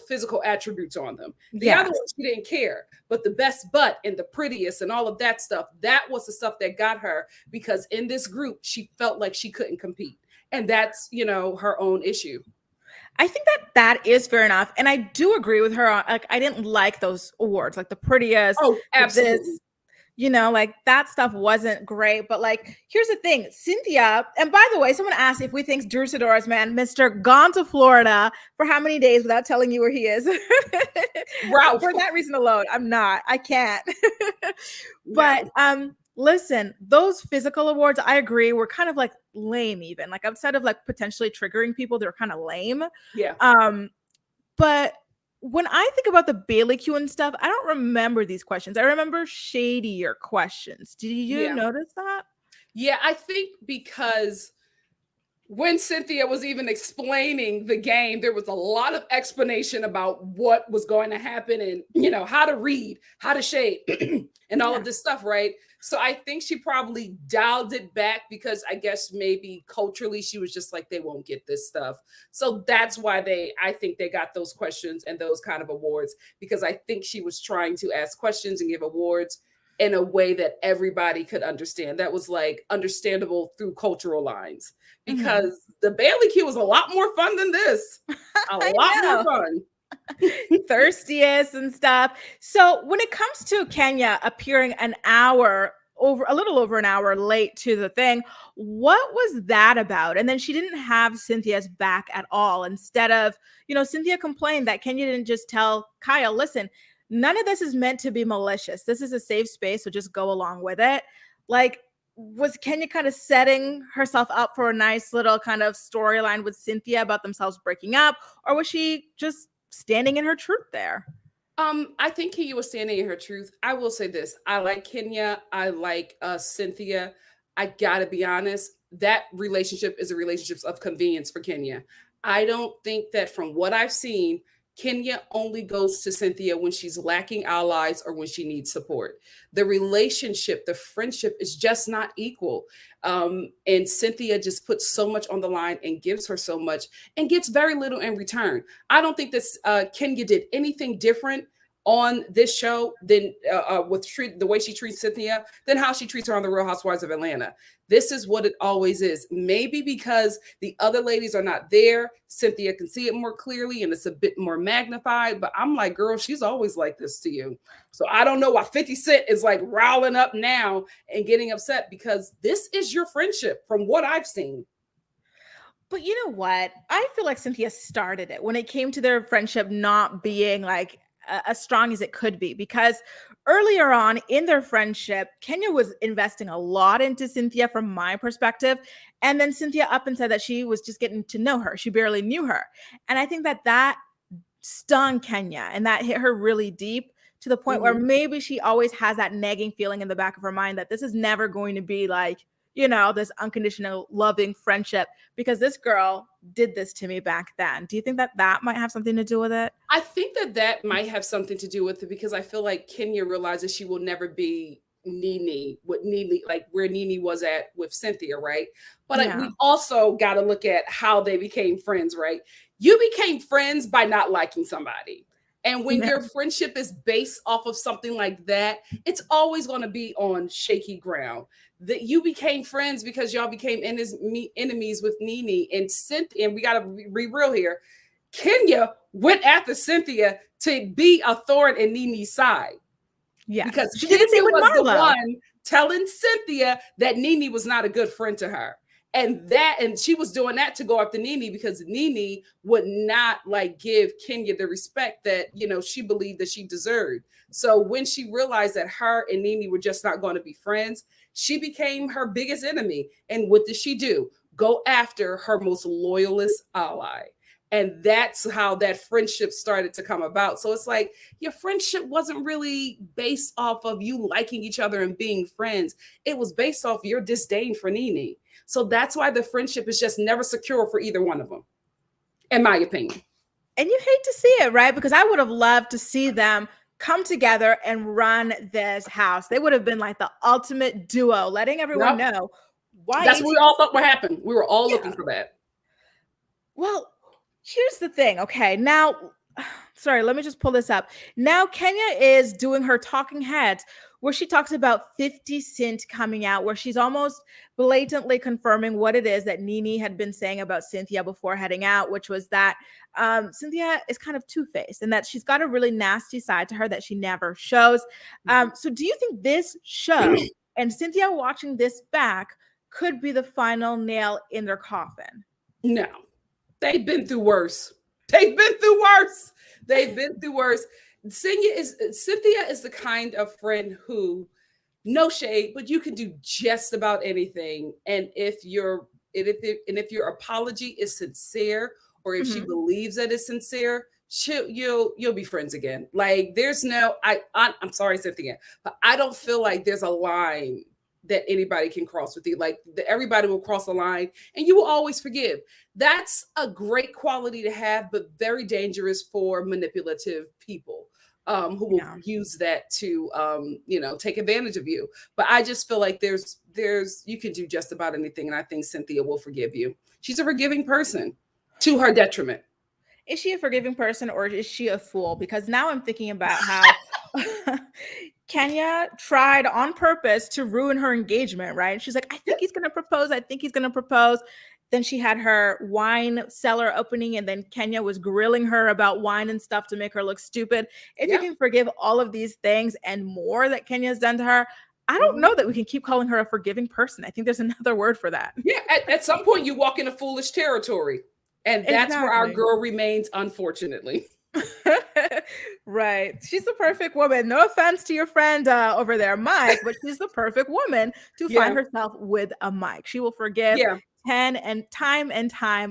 physical attributes on them. The other ones, she didn't care. But the best butt and the prettiest and all of that stuff, that was the stuff that got her, because in this group, she felt like she couldn't compete. And that's, her own issue. I think that is fair enough. And I do agree with her on, like, I didn't like those awards, like the prettiest. Oh, absolutely. Like that stuff wasn't great. But like, here's the thing, Cynthia, and by the way, someone asked if we think Drew Sidora's man, Mr. Gone to Florida for how many days without telling you where he is. Ralph. For that reason alone, I can't. But listen, those physical awards, I agree, were kind of like lame even. Like outside of like potentially triggering people, they were kind of lame. Yeah. But when I think about the Bailey Q and stuff, I don't remember these questions. I remember shadier questions. Did you notice that? Yeah, I think because when Cynthia was even explaining the game, there was a lot of explanation about what was going to happen and, how to read, how to shade and all of this stuff, right? So I think she probably dialed it back because I guess maybe culturally she was just like, they won't get this stuff. So that's why I think they got those questions and those kind of awards, because I think she was trying to ask questions and give awards in a way that everybody could understand. That was like understandable through cultural lines, because the Bailey Q was a lot more fun than this. A lot more fun. Thirstiest and stuff. So when it comes to Kenya appearing a little over an hour late to the thing, what was that about? And then she didn't have Cynthia's back at all. Instead of, Cynthia complained that Kenya didn't just tell Kyle, listen, none of this is meant to be malicious. This is a safe space, so just go along with it. Like, was Kenya kind of setting herself up for a nice little kind of storyline with Cynthia about themselves breaking up? Or was she just standing in her truth there? I think Kenya was standing in her truth. I will say this. I like Kenya. I like Cynthia. I gotta be honest. That relationship is a relationship of convenience for Kenya. I don't think that from what I've seen, Kenya only goes to Cynthia when she's lacking allies or when she needs support. The relationship, the friendship is just not equal. And Cynthia just puts so much on the line and gives her so much and gets very little in return. I don't think this Kenya did anything different on this show than the way she treats Cynthia than how she treats her on the Real Housewives of Atlanta. This is what it always is. Maybe because the other ladies are not there, Cynthia can see it more clearly and it's a bit more magnified. But I'm like, girl, she's always like this to you. So I don't know why 50 Cent is like riling up now and getting upset, because this is your friendship from what I've seen. But you know what? I feel like Cynthia started it when it came to their friendship not being like as strong as it could be, because earlier on in their friendship, Kenya was investing a lot into Cynthia from my perspective. And then Cynthia up and said that she was just getting to know her. She barely knew her. And I think that stung Kenya and that hit her really deep, to the point where maybe she always has that nagging feeling in the back of her mind that this is never going to be like, this unconditional loving friendship, because this girl did this to me back then. Do you think that might have something to do with it? I think that might have something to do with it, because I feel like Kenya realizes she will never be Nene, like where Nene was at with Cynthia, right? But we also got to look at how they became friends, right? You became friends by not liking somebody. And when your friendship is based off of something like that, it's always going to be on shaky ground. That you became friends because y'all became enemies with Nene and Cynthia. And we got to be real here. Kenya went after Cynthia to be a thorn in Nene's side. Yeah, because she did the same with was the Marlo. one telling Cynthia that Nene was not a good friend to her. And she was doing that to go after Nene because Nene would not like give Kenya the respect that, you know, she believed that she deserved. So when she realized that her and Nene were just not going to be friends, she became her biggest enemy. And what did she do? Go after her most loyalist ally. And that's how that friendship started to come about. So it's like your friendship wasn't really based off of you liking each other and being friends. It was based off your disdain for Nene. So that's why the friendship is just never secure for either one of them, in my opinion. And you hate to see it, right? Because I would have loved to see them come together and run this house. They would have been like the ultimate duo, letting everyone know why. That's what we all thought would happen. We were all looking for that. Well, here's the thing. Okay, now, sorry, let me just pull this up. Now, Kenya is doing her talking heads where she talks about 50 Cent coming out, where she's almost blatantly confirming what it is that Nene had been saying about Cynthia before heading out, which was that Cynthia is kind of two-faced and that she's got a really nasty side to her that she never shows. So do you think this show and Cynthia watching this back could be the final nail in their coffin? No. They've been through worse. They've been through worse. They've been through worse. Cynthia is the kind of friend who, no shade, but you can do just about anything. And if your apology is sincere, or if she believes that it's sincere, you'll be friends again. Like there's no, I'm sorry, Cynthia, but I don't feel like there's a line that anybody can cross with you. Like everybody will cross a line and you will always forgive. That's a great quality to have, but very dangerous for manipulative people who will use that to, take advantage of you. But I just feel like you can do just about anything. And I think Cynthia will forgive you. She's a forgiving person to her detriment. Is she a forgiving person or is she a fool? Because now I'm thinking about how Kenya tried on purpose to ruin her engagement, right? And she's like, I think he's going to propose. I think he's going to propose. Then she had her wine cellar opening and then Kenya was grilling her about wine and stuff to make her look stupid. If you can forgive all of these things and more that Kenya's done to her, I don't know that we can keep calling her a forgiving person. I think there's another word for that. Yeah, at some point you walk into foolish territory. And that's where our girl remains, unfortunately. Right. She's the perfect woman. No offense to your friend over there, Mike, but she's the perfect woman to find herself with a Mike. She will forgive 10 and time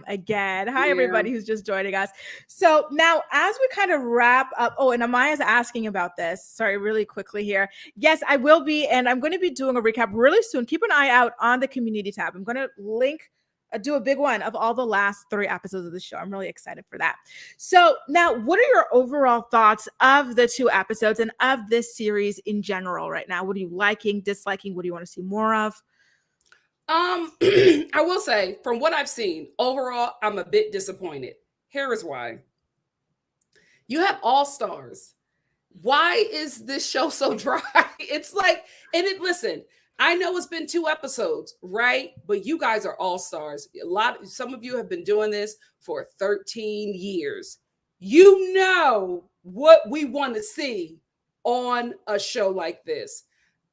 again. Hi, everybody who's just joining us. So now as we kind of wrap up, and Amaya's asking about this. Sorry, really quickly here. Yes, I will be, and I'm going to be doing a recap really soon. Keep an eye out on the community tab. I'm going to do a big one of all the last 3 episodes of the show. I'm really excited for that. So now, what are your overall thoughts of the 2 episodes and of this series in general right now? What are you liking, disliking? What do you want to see more of? I will say, from what I've seen, overall, I'm a bit disappointed. Here is why. You have all-stars. Why is this show so dry? It's like, listen, I know it's been 2 episodes, right? But you guys are all stars. Some of you have been doing this for 13 years. You know what we want to see on a show like this.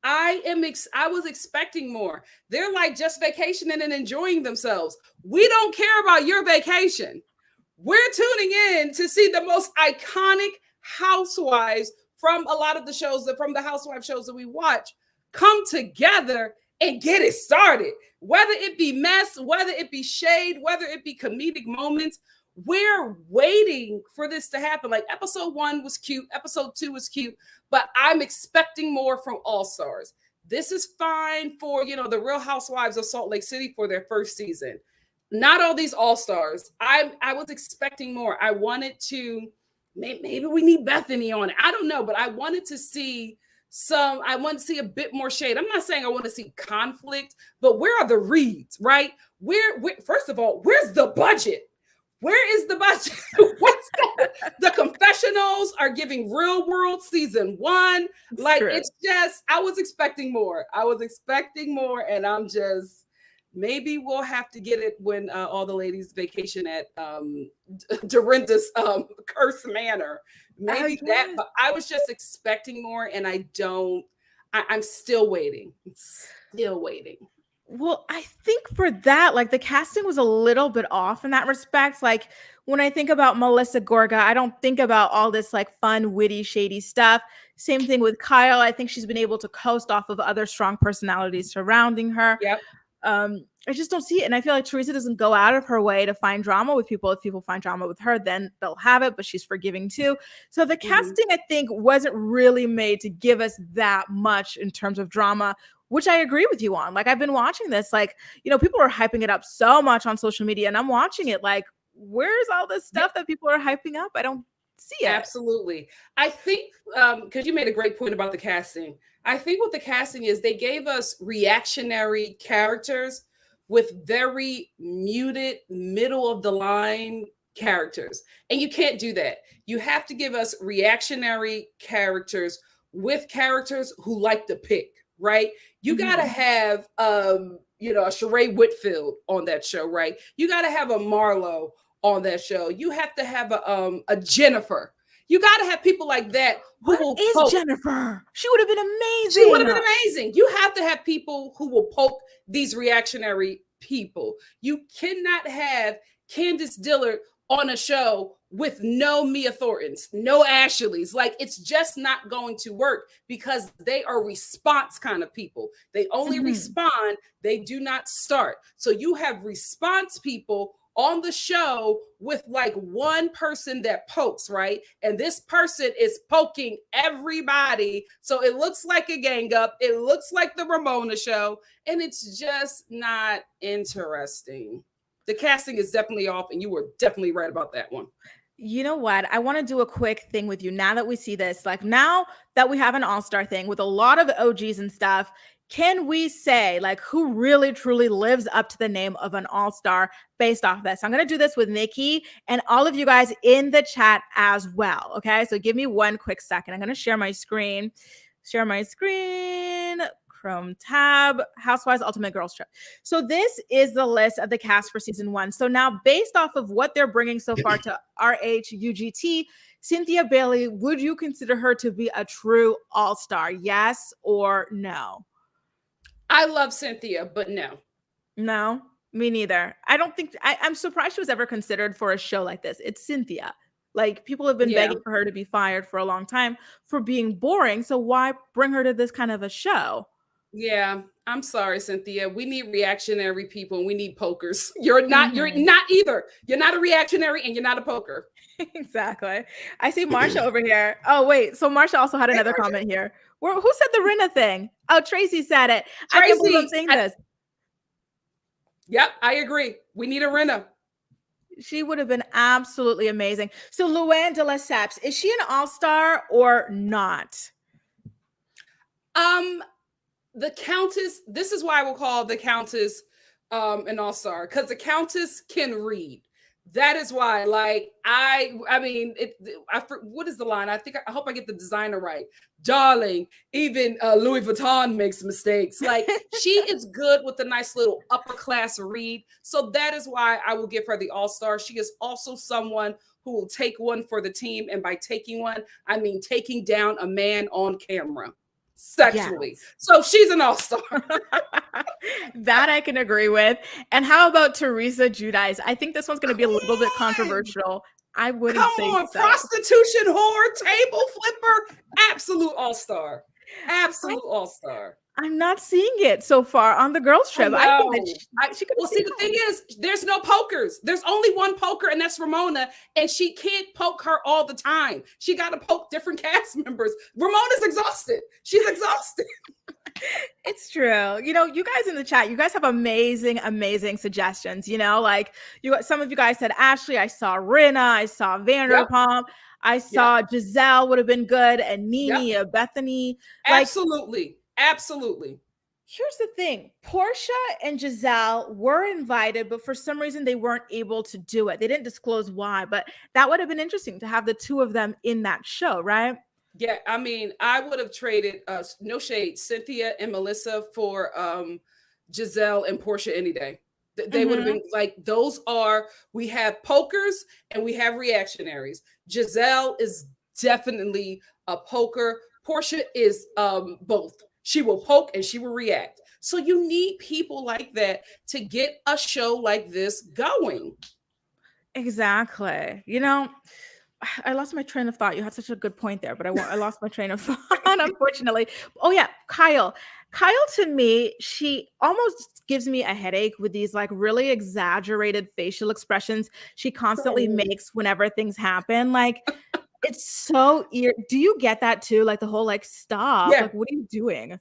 I was expecting more. They're like just vacationing and enjoying themselves. We don't care about your vacation. We're tuning in to see the most iconic housewives from a lot of the shows from the housewife shows that we watch come together and get it started. Whether it be mess, whether it be shade, whether it be comedic moments, we're waiting for this to happen. Like episode 1 was cute, episode 2 was cute, but I'm expecting more from All Stars. This is fine for, the Real Housewives of Salt Lake City for their first season. Not all these All Stars. I was expecting more. I wanted to, maybe we need Bethany on it. I don't know, but I wanted to see a bit more shade. I'm not saying I want to see conflict, but where are the reads, right? First of all, where's the budget? Where is the budget? What's the confessionals are giving Real World season 1. Like, it's just, I was expecting more. And I'm just Maybe we'll have to get it when all the ladies vacation at Dorinda's Curse Manor. Maybe that, Yes. but I was just expecting more, and I'm still waiting. Still waiting. Well, I think for that, like the casting was a little bit off in that respect. Like when I think about Melissa Gorga, I don't think about all this like fun, witty, shady stuff. Same thing with Kyle. I think she's been able to coast off of other strong personalities surrounding her. Yep. I just don't see it. And I feel like Teresa doesn't go out of her way to find drama with people. If people find drama with her, then they'll have it, but she's forgiving too. So the casting, I think, wasn't really made to give us that much in terms of drama, which I agree with you on. Like, I've been watching this, like, people are hyping it up so much on social media, and I'm watching it like, where's all this stuff that people are hyping up? I don't see it. Absolutely. I think, because you made a great point about the casting. I think what the casting is, they gave us reactionary characters with very muted, middle of the line characters. And you can't do that. You have to give us reactionary characters with characters who like to pick, right? You got to have, a Sheree Whitfield on that show, right? You got to have a Marlo on that show. You have to have a Jennifer. You got to have people like that who will poke. Jennifer? She would have been amazing. She would have been amazing. You have to have people who will poke these reactionary people. You cannot have Candace Dillard on a show with no Mia Thorntons, no Ashleys. Like, it's just not going to work because they are response kind of people. They only respond, they do not start. So you have response people on the show with like one person that pokes, right? And this person is poking everybody. So it looks like a gang up. It looks like the Ramona show. And it's just not interesting. The casting is definitely off, and you were definitely right about that one. You know what? I want to do a quick thing with you now that we see this. Like, now that we have an all-star thing with a lot of OGs and stuff, can we say like who really truly lives up to the name of an all-star based off this? I'm going to do this with Nikki and all of you guys in the chat as well. Okay. So give me one quick second. I'm going to share my screen. Chrome tab, Housewives Ultimate Girls Trip. So this is the list of the cast for season 1. So now, based off of what they're bringing so far to RHUGT, Cynthia Bailey, would you consider her to be a true all-star? Yes or no? I love Cynthia, but no. No, me neither. I don't think, I'm surprised she was ever considered for a show like this. It's Cynthia. Like, people have been begging for her to be fired for a long time for being boring. So why bring her to this kind of a show? Yeah, I'm sorry, Cynthia. We need reactionary people and we need pokers. You're not either. You're not a reactionary and you're not a poker. Exactly. I see Marsha over here. Oh, wait. So Marsha also had another comment here. Who said the Rinna thing? Oh, Tracy said it. Tracy, I can't believe I'm saying this. Yep, I agree. We need a Rinna. She would have been absolutely amazing. So Luann de Lesseps, is she an all-star or not? The Countess, this is why I will call the Countess an all-star, because the Countess can read. That is why, like, what is the line? I hope I get the designer right. Darling, even Louis Vuitton makes mistakes. Like, she is good with a nice little upper class read. So that is why I will give her the all-star. She is also someone who will take one for the team. And by taking one, I mean taking down a man on camera sexually. Yes. So she's an all-star. That I can agree with. And how about Teresa Giudice? I think this one's going to be a little bit controversial. I wouldn't say so. Prostitution whore, table flipper, absolute all-star. Absolute all-star. I'm not seeing it so far on the girls' trip. I think that she could. Well, see, the thing is, there's no pokers. There's only one poker, and that's Ramona. And she can't poke her all the time. She got to poke different cast members. Ramona's exhausted. She's exhausted. It's true. You guys in the chat, you guys have amazing, amazing suggestions. Like some of you guys said Ashley. I saw Rinna. I saw Vanderpump. Yep. I saw Giselle would have been good, and Nene, Bethany. Absolutely. Absolutely. Here's the thing. Portia and Giselle were invited, but for some reason they weren't able to do it. They didn't disclose why, but that would have been interesting to have the two of them in that show, right? Yeah, I mean, I would have traded no shade, Cynthia and Melissa for Giselle and Portia any day. They would have been like, those are, we have pokers and we have reactionaries. Giselle is definitely a poker. Portia is both. She will poke and she will react. So you need people like that to get a show like this going. Exactly. You know, I lost my train of thought. You had such a good point there, but I lost my train of thought, unfortunately. Oh yeah, Kyle. Kyle, to me, she almost gives me a headache with these like really exaggerated facial expressions she constantly makes whenever things happen. Like, it's so do you get that too? Like the whole like stop. Yeah. Like, what are you doing?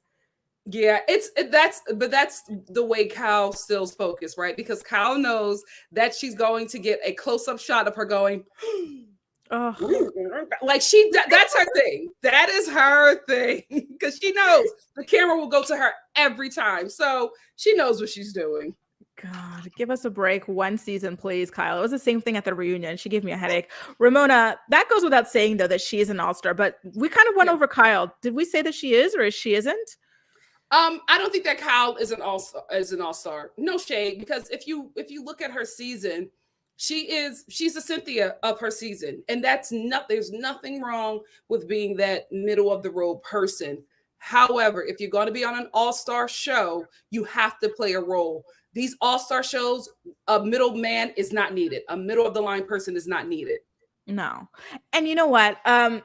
Yeah, that's the way Kyle stills focus, right? Because Kyle knows that she's going to get a close-up shot of her going, like that's her thing. That is her thing. Because she knows the camera will go to her every time. So she knows what she's doing. God, give us a break one season, please, Kyle. It was the same thing at the reunion. She gave me a headache. Ramona, that goes without saying, though, that she is an all-star, but we kind of went over Kyle. Did we say that she is or she isn't? I don't think that Kyle is an all-star. No shade, because if you look at her season, she's a Cynthia of her season. And there's nothing wrong with being that middle of the road person. However, if you're going to be on an all-star show, you have to play a role. These all-star shows, a middleman is not needed. A middle of the line person is not needed. No. And you know what?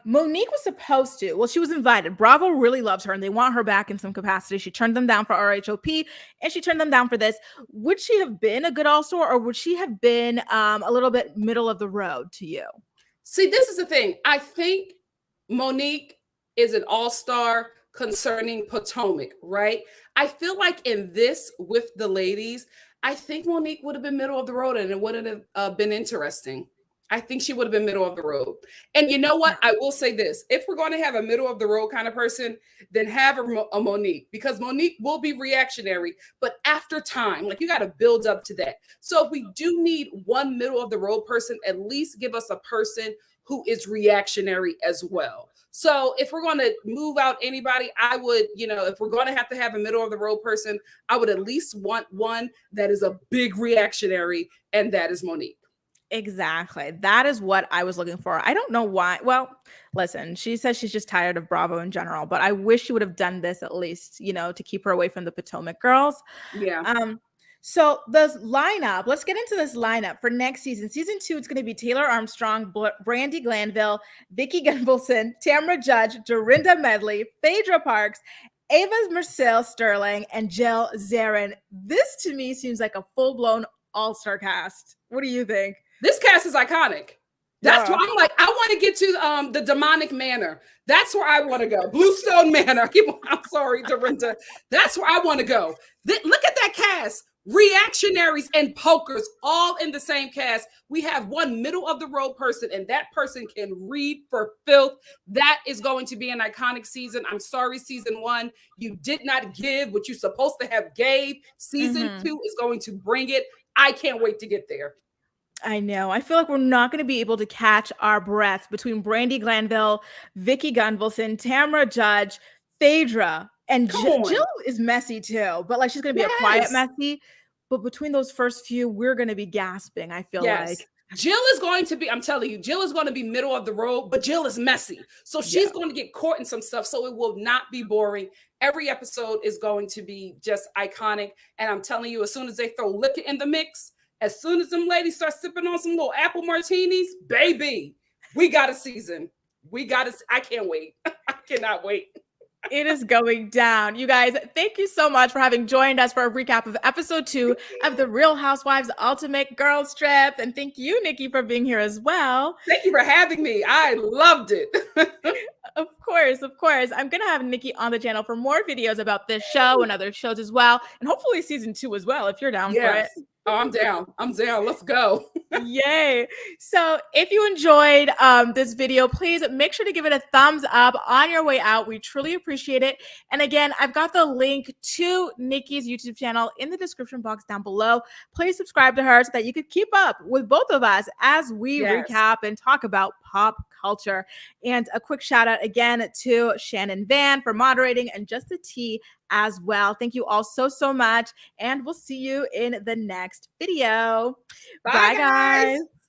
Monique was supposed to. Well, she was invited. Bravo really loves her and they want her back in some capacity. She turned them down for RHOP and she turned them down for this. Would she have been a good all-star or would she have been a little bit middle of the road to you? See, this is the thing. I think Monique is an all-star concerning Potomac, right? I feel like in this with the ladies, I think Monique would have been middle of the road and it wouldn't have been interesting. I think she would have been middle of the road. And you know what? I will say this. If we're going to have a middle of the road kind of person, then have a Monique, because Monique will be reactionary, but after time, like you got to build up to that. So if we do need one middle of the road person, at least give us a person who is reactionary as well. So if we're going to move out anybody, I would, if we're going to have a middle of the road person, I would at least want one that is a big reactionary, and that is Monique. Exactly. That is what I was looking for. I don't know why. Well, listen, she says she's just tired of Bravo in general, but I wish she would have done this at least, to keep her away from the Potomac girls. Yeah. So the lineup, let's get into this lineup for next season. Season 2, it's going to be Taylor Armstrong, Brandy Glanville, Vicki Gunvalson, Tamra Judge, Dorinda Medley, Phaedra Parks, Ava Marcel Sterling, and Jill Zarin. This to me seems like a full-blown all-star cast. What do you think? This cast is iconic. That's why I'm like, I want to get to the demonic manor. That's where I want to go. Bluestone Manor. I'm sorry, Dorinda. That's where I want to go. Look at that cast. Reactionaries and pokers all in the same cast. We have one middle of the road person, and that person can read for filth. That is going to be an iconic season. I'm sorry, season 1, you did not give what you're supposed to have gave. Season 2 is going to bring it. I can't wait to get there. I know. I feel like we're not going to be able to catch our breath between Brandy Glanville, Vicki Gunvalson, Tamra Judge, Phaedra, and Jill is messy too. But like she's going to be a quiet messy. But between those first few, we're going to be gasping, I feel like. Jill is going to be, I'm telling you, Jill is going to be middle of the road, but Jill is messy. So she's going to get caught in some stuff. So it will not be boring. Every episode is going to be just iconic. And I'm telling you, as soon as they throw liquor in the mix, as soon as them ladies start sipping on some little apple martinis, baby, we got a season. I can't wait. I cannot wait. It is going down. You guys, thank you so much for having joined us for a recap of episode 2 of the Real Housewives Ultimate Girls Trip. And thank you, Nikki, for being here as well. Thank you for having me. I loved it. Of course. I'm going to have Nikki on the channel for more videos about this show and other shows as well. And hopefully season 2 as well, if you're down for it. Oh, I'm down. Let's go. Yay. So if you enjoyed this video, please make sure to give it a thumbs up on your way out. We truly appreciate it. And again, I've got the link to Nikki's YouTube channel in the description box down below. Please subscribe to her so that you can keep up with both of us as we recap and talk about pop culture. And a quick shout out again to Shannon Van for moderating and Just the Tea as well. Thank you all so much. And we'll see you in the next video. Bye, Bye guys. guys.